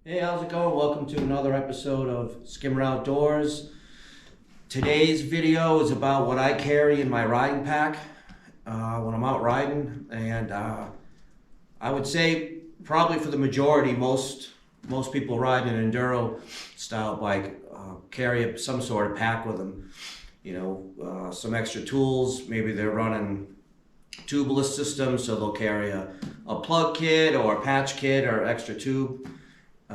Hey, how's it going? Welcome to another episode of Skimmer Outdoors. Today's video is about what I carry in my riding pack when I'm out riding, and I would say probably for the majority, most people ride an Enduro style bike carry some sort of pack with them. You know, some extra tools. Maybe they're running tubeless systems, so they'll carry a plug kit or a patch kit or extra tube.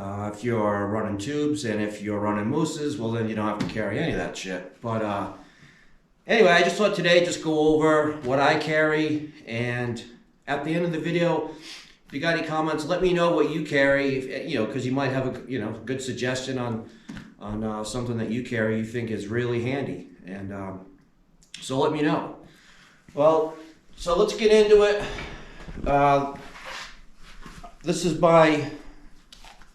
If you're running tubes, and if you're running mooses, well then you don't have to carry any of that shit. But anyway, I just thought today just go over what I carry, and at the end of the video, if you got any comments, let me know what you carry. If, you know, because you might have a good suggestion on something that you carry you think is really handy, and so let me know. Well, so let's get into it. This is my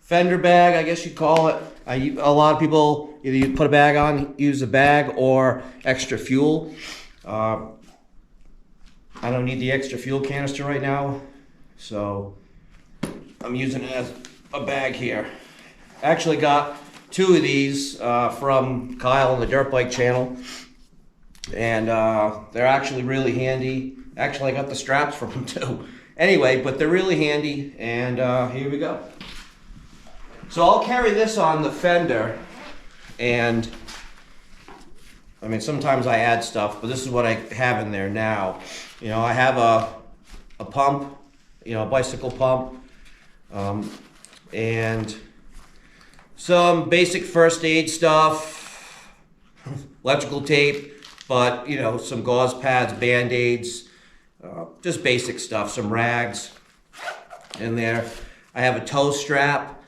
Fender Bag, I guess you call it. A lot of people either you put a bag on, use a bag, or extra fuel. I don't need the extra fuel canister right now, so I'm using it as a bag here. I actually got two of these from Kyle on the Dirt Bike channel, and they're actually really handy. Actually, I got the straps from them too. Anyway, but they're really handy, and here we go. So I'll carry this on the fender, and I mean sometimes I add stuff, but this is what I have in there now. You know, I have a pump, a bicycle pump, and some basic first aid stuff, electrical tape, but some gauze pads, band-aids, just basic stuff, some rags in there. I have a toe strap.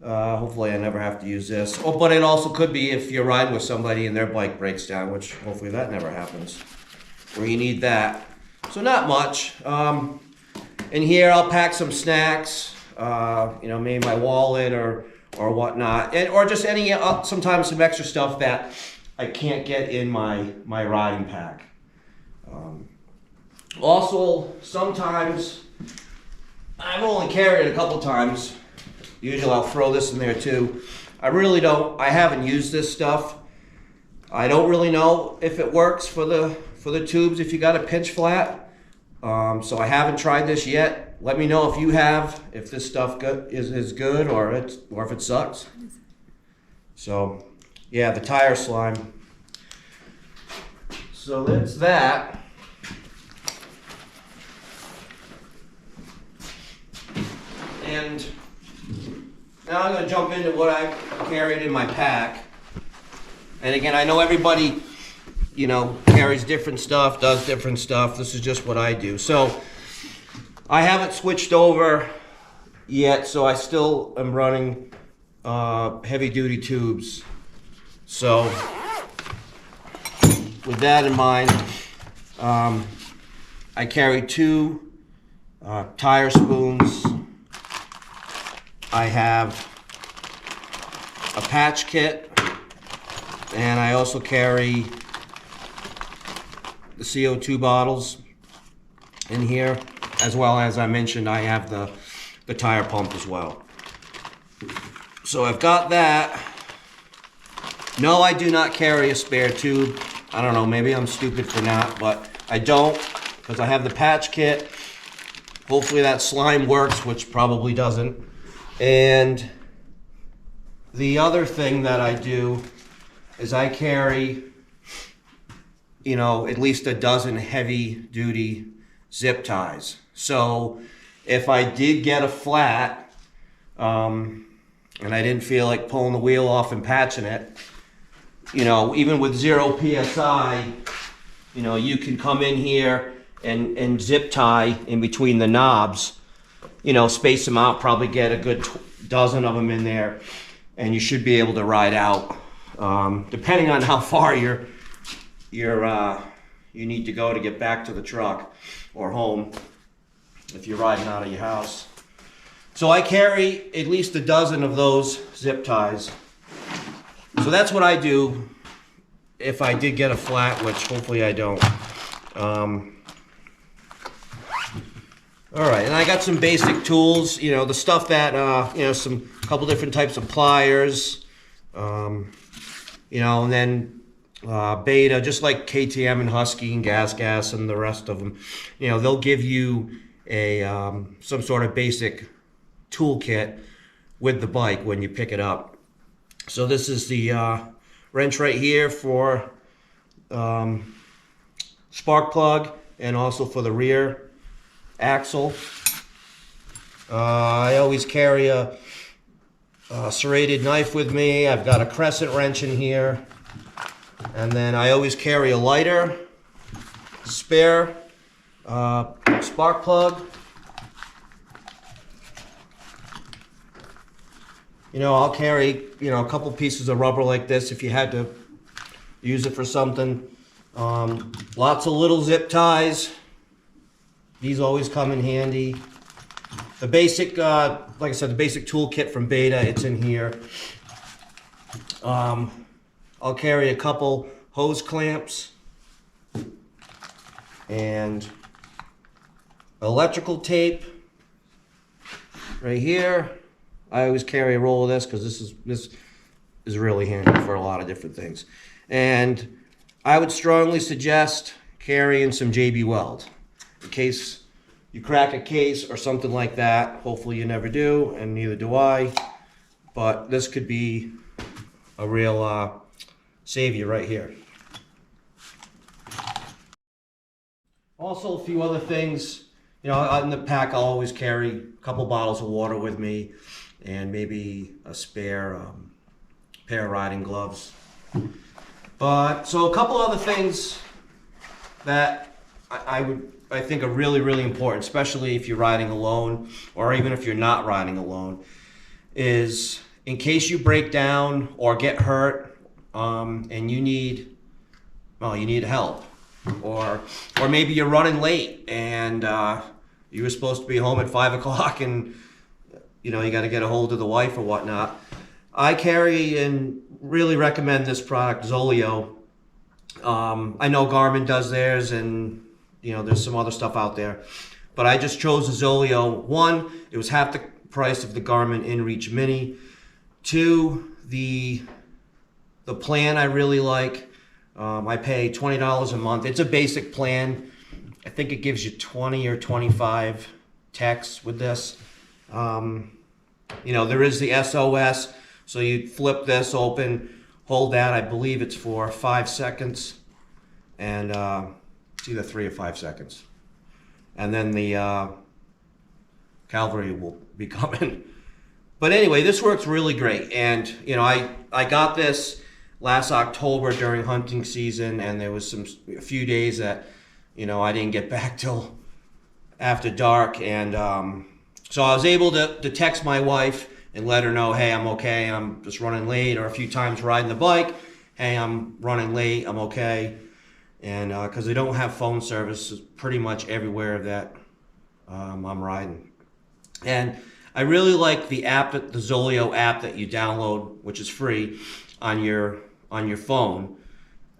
Hopefully I never have to use this. Oh, but it also could be if you're riding with somebody and their bike breaks down, which hopefully that never happens, where you need that. So not much. In here I'll pack some snacks, maybe my wallet or whatnot, or just any sometimes some extra stuff that I can't get in my riding pack. Also, sometimes I've only carried it a couple times. Usually I'll throw this in there too. I haven't used this stuff. I don't really know if it works for the tubes if you got a pinch flat. So I haven't tried this yet. Let me know if you have, if this stuff is good or if it sucks. So yeah, the tire slime. So that's that. And now I'm going to jump into what I carried in my pack. And again, I know everybody, carries different stuff, does different stuff. This is just what I do. So I haven't switched over yet, so I still am running heavy duty tubes. So with that in mind, I carry two tire spoons. I have a patch kit, and I also carry the CO2 bottles in here, as well as I mentioned I have the tire pump as well. So I've got that. No, I do not carry a spare tube. I don't know, maybe I'm stupid for not, but I don't, because I have the patch kit. Hopefully that slime works, which probably doesn't. And the other thing that I do is I carry, at least a dozen heavy duty zip ties. So if I did get a flat, and I didn't feel like pulling the wheel off and patching it, even with 0 PSI, you can come in here and zip tie in between the knobs. Space them out, probably get a good dozen of them in there, and you should be able to ride out, depending on how far you need to go to get back to the truck or home if you're riding out of your house. So I carry at least a dozen of those zip ties. So that's what I do if I did get a flat, which hopefully I don't. All right, and I got some basic tools, the stuff that, some a couple different types of pliers, you know, and then Beta, just like KTM and Husky and Gas and the rest of them, you know, they'll give you a some sort of basic toolkit with the bike when you pick it up. So this is the wrench right here for spark plug and also for the rear axle. I always carry a serrated knife with me. I've got a crescent wrench in here. And then I always carry a lighter, spare spark plug. You know, I'll carry, you know, a couple pieces of rubber like this if you had to use it for something. Lots of little zip ties. These always come in handy. The basic, like I said, the basic toolkit from Beta, it's in here. I'll carry a couple hose clamps and electrical tape right here. I always carry a roll of this because this is really handy for a lot of different things. And I would strongly suggest carrying some JB Weld in case you crack a case or something like that. Hopefully you never do, and neither do I. But this could be a real savior right here. Also, a few other things. You know, in the pack, I'll always carry a couple bottles of water with me, and maybe a spare pair of riding gloves. So a couple other things that I think are really, really important, especially if you're riding alone, or even if you're not riding alone, is in case you break down or get hurt, and you need help, or maybe you're running late and you were supposed to be home at 5 o'clock, and you know you got to get a hold of the wife or whatnot. I carry and really recommend this product, Zoleo. I know Garmin does theirs, and you know there's some other stuff out there, but I just chose the Zoleo. One, it was half the price of the Garmin InReach Mini. Two, the plan I really like. I pay $20 a month. It's a basic plan. I think it gives you 20 or 25 texts with this. You know, there is the SOS, so you flip this open, hold that. I believe it's for 5 seconds, and it's either 3 or 5 seconds. And then the cavalry will be coming. But anyway, this works really great. And, you know, I got this last October during hunting season, and there was a few days that, you know, I didn't get back till after dark. And so I was able to text my wife and let her know, hey, I'm okay, I'm just running late, or a few times riding the bike, hey, I'm running late, I'm okay. And because they don't have phone service pretty much everywhere that I'm riding. And I really like the app, the Zoleo app that you download, which is free, on your phone.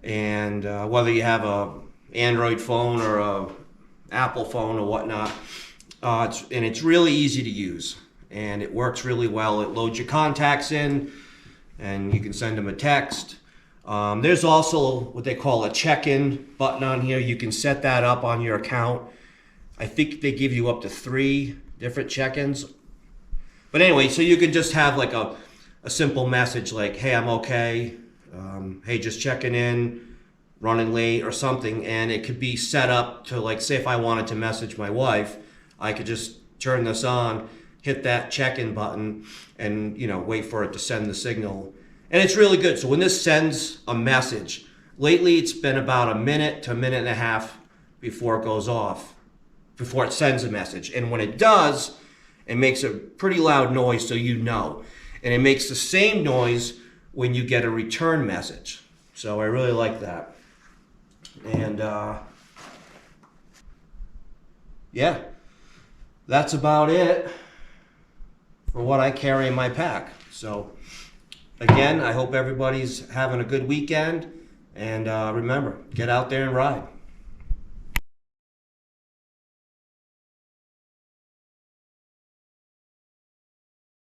And whether you have a Android phone or a Apple phone or whatnot, it's really easy to use, and it works really well. It loads your contacts in, and you can send them a text. There's also what they call a check-in button on here. You can set that up on your account. I think they give you up to 3 different check-ins. But anyway, so you can just have like a simple message like, hey, I'm okay, hey, just checking in, running late or something. And it could be set up to, like, say if I wanted to message my wife, I could just turn this on, hit that check-in button, and, you know, wait for it to send the signal. And it's really good. So when this sends a message, lately it's been about a minute to a minute and a half before it goes off, before it sends a message. And when it does, it makes a pretty loud noise, so you know. And it makes the same noise when you get a return message. So I really like that. And yeah, that's about it for what I carry in my pack. So again, I hope everybody's having a good weekend. And remember, get out there and ride.